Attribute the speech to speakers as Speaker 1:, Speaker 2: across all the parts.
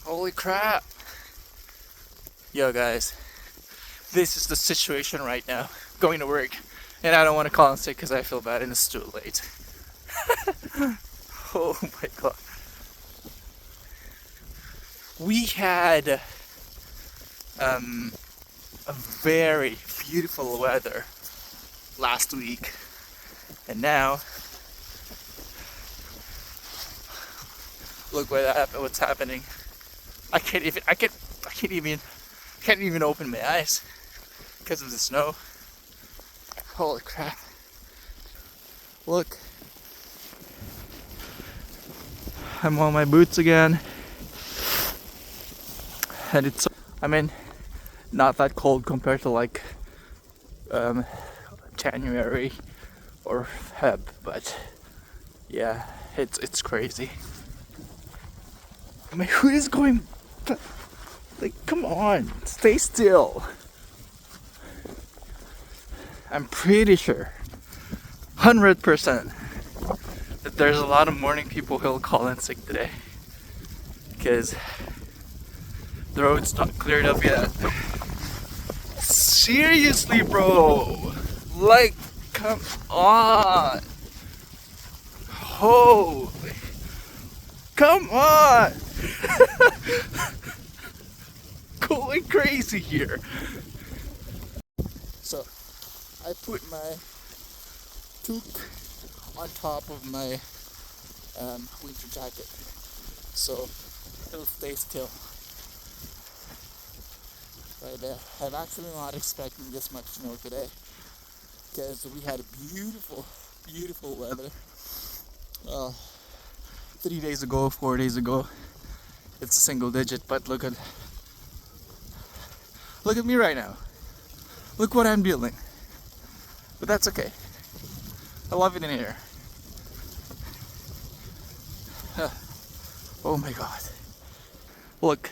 Speaker 1: Holy crap! Yo guys, this is the situation right now. Going to work, and I don't want to call in sick because I feel bad and it's too late. Oh my god. We had a very beautiful weather last week, and now look what's happening. I can't even open my eyes because of the snow. Holy crap. Look. I'm on my boots again. And it's, not that cold compared to like January or Feb, but yeah, it's crazy. Who is going? Like, come on, stay still. I'm pretty sure, 100%, that there's a lot of morning people who'll call in sick today because the road's not cleared up yet. Seriously, bro. Like, come on. Holy. Come on. Going crazy here. So, I put my toque on top of my winter jacket so it'll stay still. Right there. I'm actually not expecting this much snow today because we had a beautiful weather 3 days ago, 4 days ago. It's a single digit, but look at me right now. Look what I'm dealing. But that's okay. I love it in here. Oh my god. Look.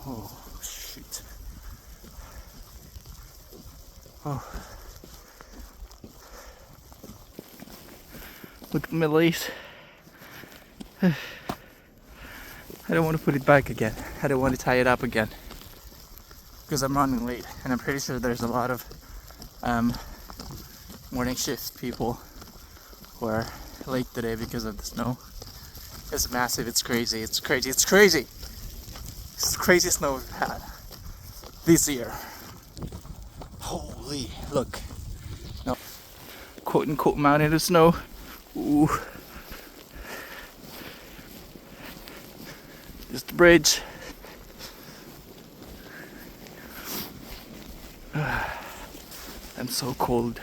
Speaker 1: Oh, shoot. Oh. Look at my lace. I don't want to put it back again. I don't want to tie it up again. Because I'm running late. And I'm pretty sure there's a lot of morning shift people who are late today because of the snow. It's massive. It's crazy. It's crazy. It's crazy. It's the craziest snow we've had this year. Holy, look. No. Quote unquote mountain of snow. Ooh. Just the bridge. I'm so cold.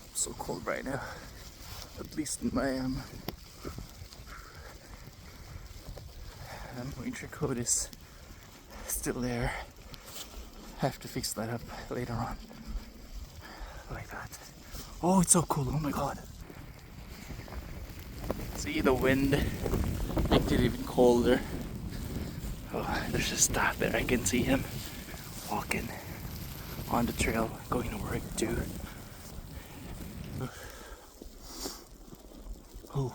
Speaker 1: I'm so cold right now. At least in my winter coat is still there. I have to fix that up later on. Like that. Oh, it's so cool. Oh my god. See the wind makes it even colder. Oh, there's a staff there. I can see him walking on the trail going to work too. Oh.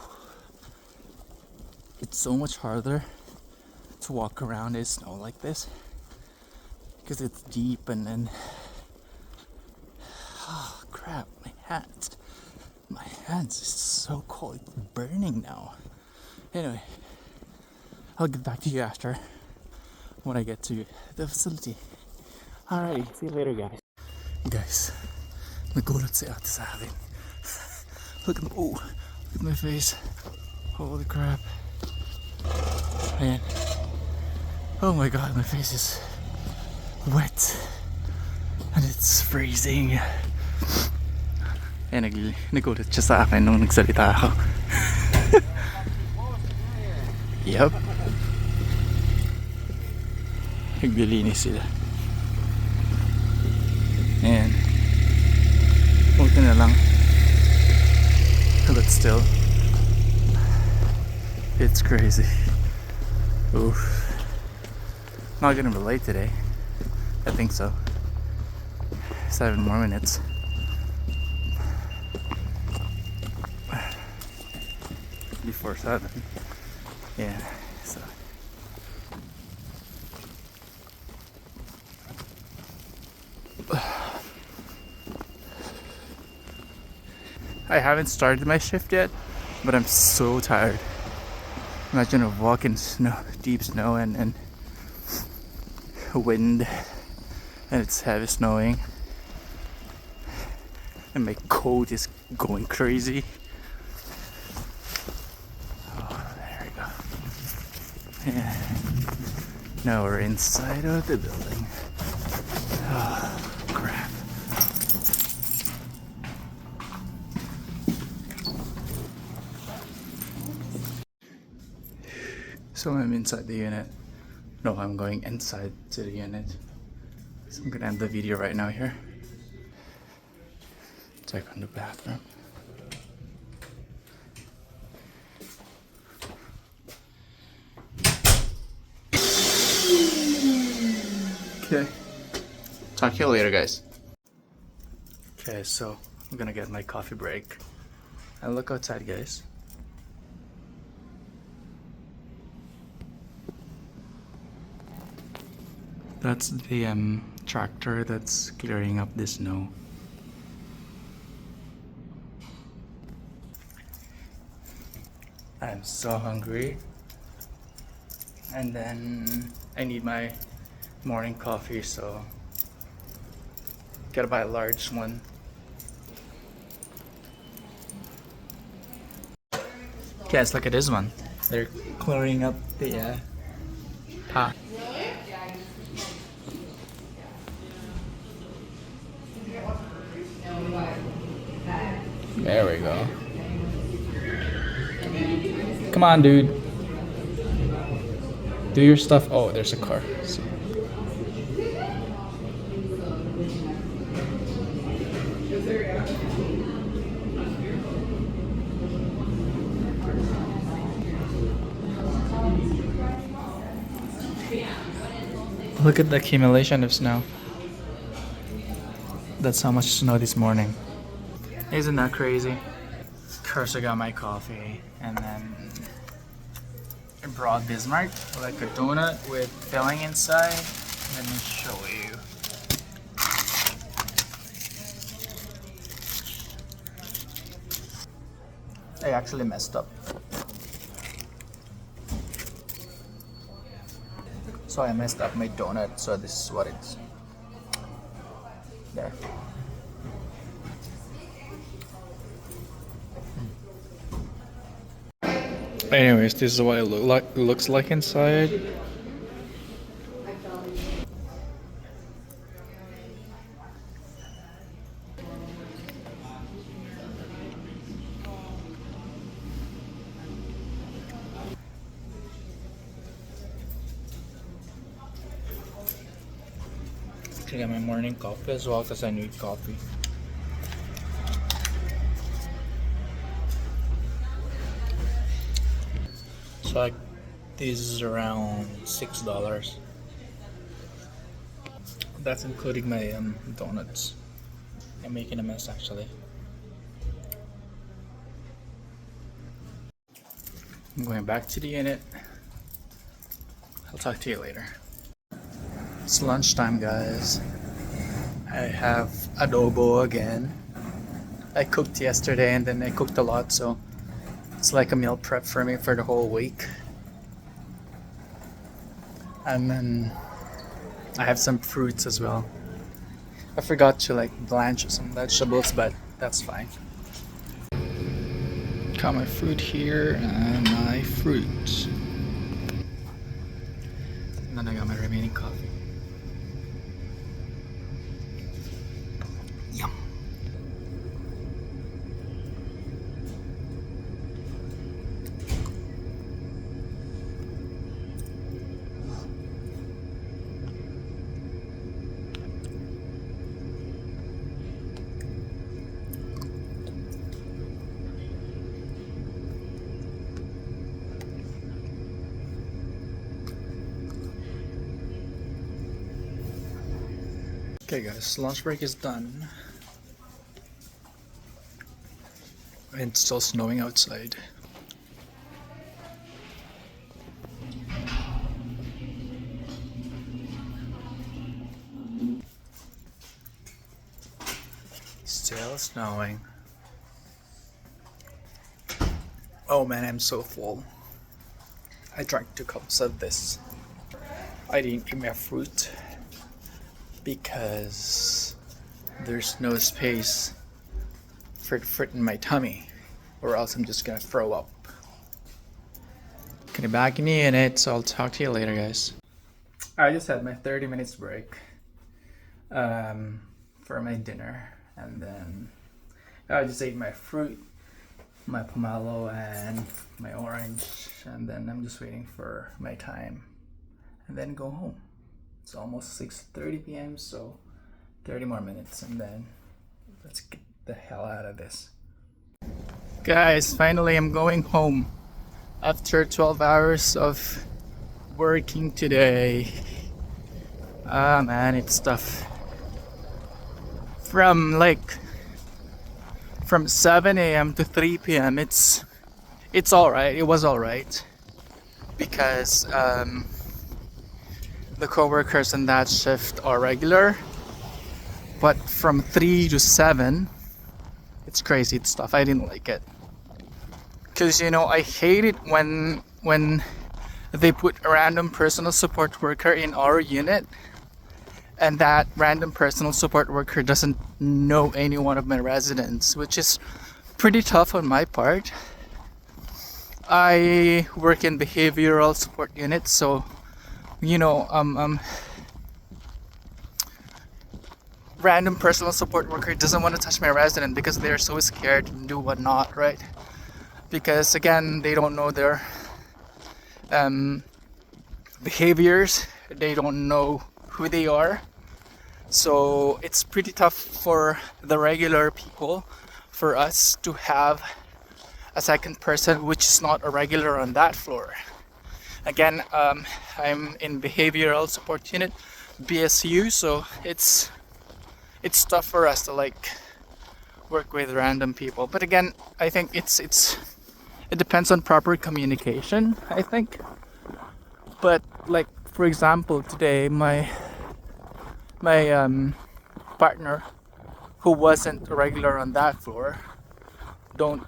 Speaker 1: It's so much harder to walk around in snow like this because it's deep and then oh crap, my hands is so cold, it's burning now. Anyway, I'll get back to you after when I get to the facility. Alright, see you later guys. Nagulat si ate sa akin. Look at my face. Holy crap. Man. Oh my god, my face is wet and it's freezing. Nagulat siya sa akin nung nagsalita ako. Yup. Naglilinis sila. And buti na lang. But still, it's crazy. Oof. Not gonna be late today. I think so. 7 more minutes. Before 7. Yeah, so. I haven't started my shift yet, but I'm so tired. Imagine a walk in snow, deep snow and wind, and it's heavy snowing, and my coat is going crazy. Oh, there we go. Yeah. Now we're inside of the building. Oh, crap. So I'm inside the unit. No, I'm going inside to the unit. So I'm gonna end the video right now here. Check on the bathroom. Okay. Talk to you later, guys. Okay, so I'm gonna get my coffee break. And look outside, guys. That's the tractor that's clearing up the snow. I'm so hungry. And then I need my morning coffee, so gotta buy a large one. Guys, look at this one. They're clearing up the pot. There we go. Come on, dude. Do your stuff. Oh, there's a car. So. Look at the accumulation of snow. That's how much snow this morning. Isn't that crazy? Of course, I got my coffee, and then I brought Bismarck, like a donut with filling inside. Let me show you. I actually messed up. So I messed up my donut, so this is what it's there. Anyways, this is what it looks like inside. I got my morning coffee as well because I need coffee. So like this is around $6. That's including my donuts. I'm making a mess actually. I'm going back to the unit. I'll talk to you later. It's lunchtime, guys. I have adobo again. I cooked yesterday and then I cooked a lot, so it's like a meal prep for me for the whole week. And then I have some fruits as well. I forgot to like blanch some vegetables, but that's fine. Got my fruit here and my fruit. And then I got my remaining coffee. Yum. Okay guys, lunch break is done. And it's still snowing outside. Still snowing. Oh man, I'm so full. I drank 2 cups of this. I didn't eat my fruit because there's no space for fruit in my tummy, or else I'm just gonna throw up. Gonna back in it, so I'll talk to you later, guys. I just had my 30 minutes break for my dinner, and then I just ate my fruit, my pomelo, and my orange, and then I'm just waiting for my time and then go home. It's almost 6:30 p.m. so 30 more minutes and then let's get the hell out of this. Guys, finally I'm going home after 12 hours of working today. Ah man, it's tough. From 7 a.m. to 3 p.m. it's alright. It was alright because the co-workers in that shift are regular, but from 3 to 7 it's crazy. It's tough. I didn't like it because I hate it when they put a random personal support worker in our unit and that random personal support worker doesn't know any one of my residents, which is pretty tough on my part. I work in behavioral support unit, so random personal support worker doesn't want to touch my resident because they're so scared and do whatnot, right? Because again, they don't know their behaviors, they don't know who they are, so it's pretty tough for the regular people for us to have a second person which is not a regular on that floor. Again, I'm in behavioral support unit, BSU, so it's tough for us to work with random people. But again, I think it depends on proper communication, I think. But for example, today my partner, who wasn't a regular on that floor, don't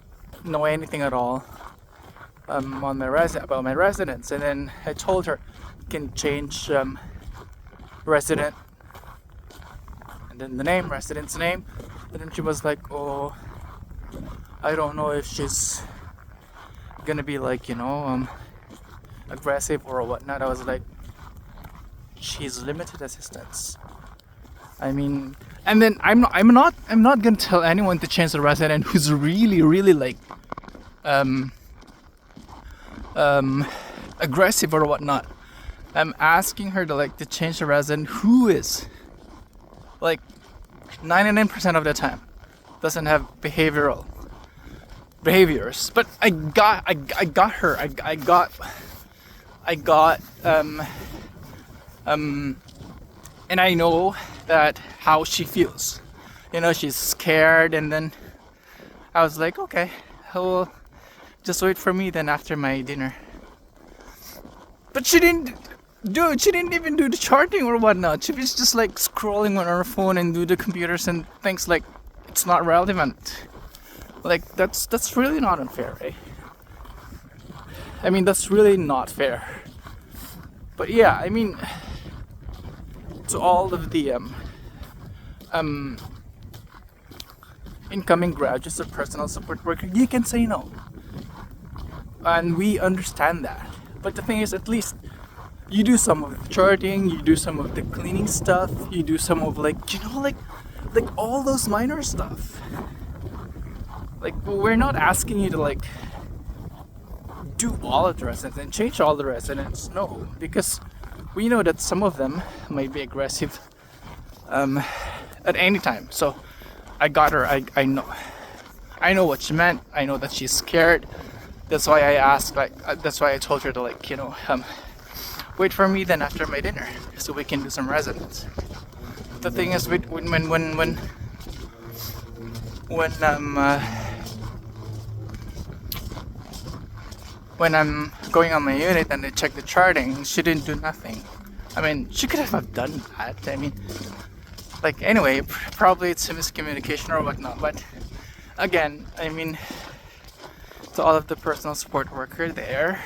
Speaker 1: know anything at all on about my residence, and then I told her you can change resident and then the name, resident's name, and then she was like, oh, I don't know if she's gonna be aggressive or whatnot. I was like, she's limited assistance. I mean, and then I'm not gonna tell anyone to change the resident who's really aggressive or whatnot. I'm asking her to change the resident who is 99% of the time doesn't have behaviors. But I got her. I got and I know that how she feels. She's scared, and then I was like, okay, well, just wait for me then after my dinner. But she didn't even do the charting or whatnot. She was just scrolling on her phone and do the computers and thinks it's not relevant. That's really not unfair, eh? I mean, that's really not fair. But yeah, I mean, to all of the incoming graduates or personal support worker, you can say no, and we understand that. But the thing is, at least you do some of the charting, you do some of the cleaning stuff, you do some of all those minor stuff. We're not asking you to do all of the residents and change all the residents, no, because we know that some of them might be aggressive at any time. So I got her. I know what she meant. I know that she's scared. That's why I asked. That's why I told her to wait for me then after my dinner so we can do some residents. the thing is with when I'm going on my unit and they check the charting, she didn't do nothing. I mean, she could have done that. I mean, like, anyway, probably it's a miscommunication or whatnot. But again, I mean, to all of the personal support worker there,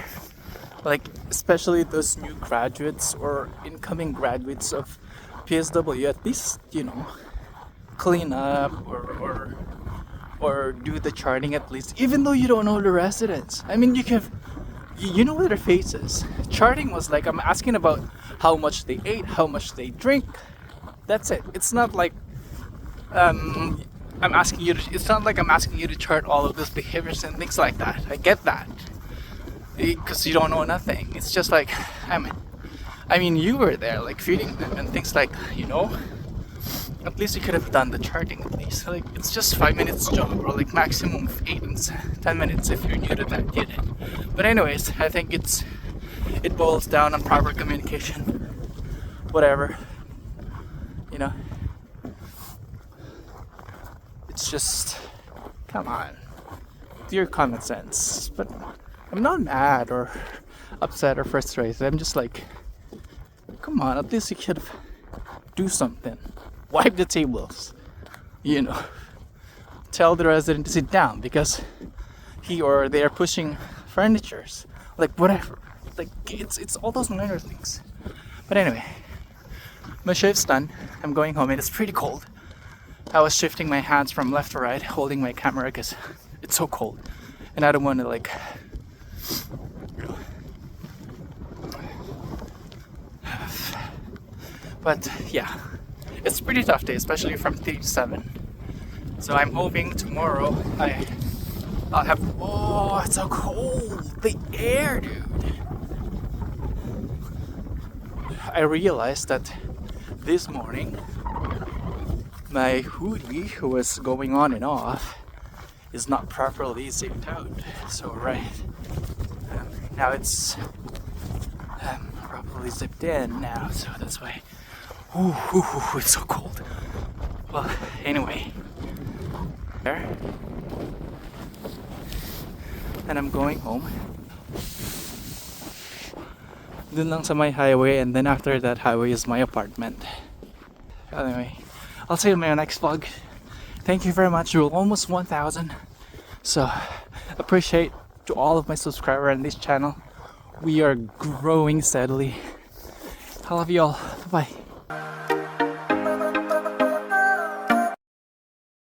Speaker 1: like especially those new graduates or incoming graduates of PSW, at least, you know, clean up or do the charting at least, even though you don't know the residents. I mean, you know their faces. Charting was like, I'm asking about how much they ate, how much they drink. That's it. It's not like it's not like I'm asking you to chart all of those behaviors and things like that. I get that, because you don't know nothing. It's just like, I mean, you were there, like feeding them and things like that, you know. At least you could have done the charting at least. Like, it's just 5 minutes job, or like maximum of 8 and 10 minutes if you're new to that unit. But anyways, I think it boils down on proper communication. Whatever, you know. It's just, come on, do your common sense. But I'm not mad or upset or frustrated. I'm just like, come on, at least you could do something. Wipe the tables, you know. Tell the resident to sit down because he or they are pushing furnitures. Like, whatever. Like, it's all those minor things. But anyway, my shift's done. I'm going home and it's pretty cold. I was shifting my hands from left to right, holding my camera because it's so cold, and I don't want to, like, but yeah, it's a pretty tough day, especially from 3 to 7. So I'm hoping tomorrow I'll have. Oh, it's so cold. The air, dude. I realized that this morning my hoodie, who was going on and off, is not properly zipped out. So now it's properly zipped in now. So that's why. Ooh, it's so cold. Well, anyway, there, and I'm going home. Dun lang sa my highway, and then after that highway is my apartment. Anyway, I'll see you in my next vlog. Thank you very much. We're almost 1,000. So appreciate to all of my subscribers on this channel. We are growing steadily. I love you all. Bye bye.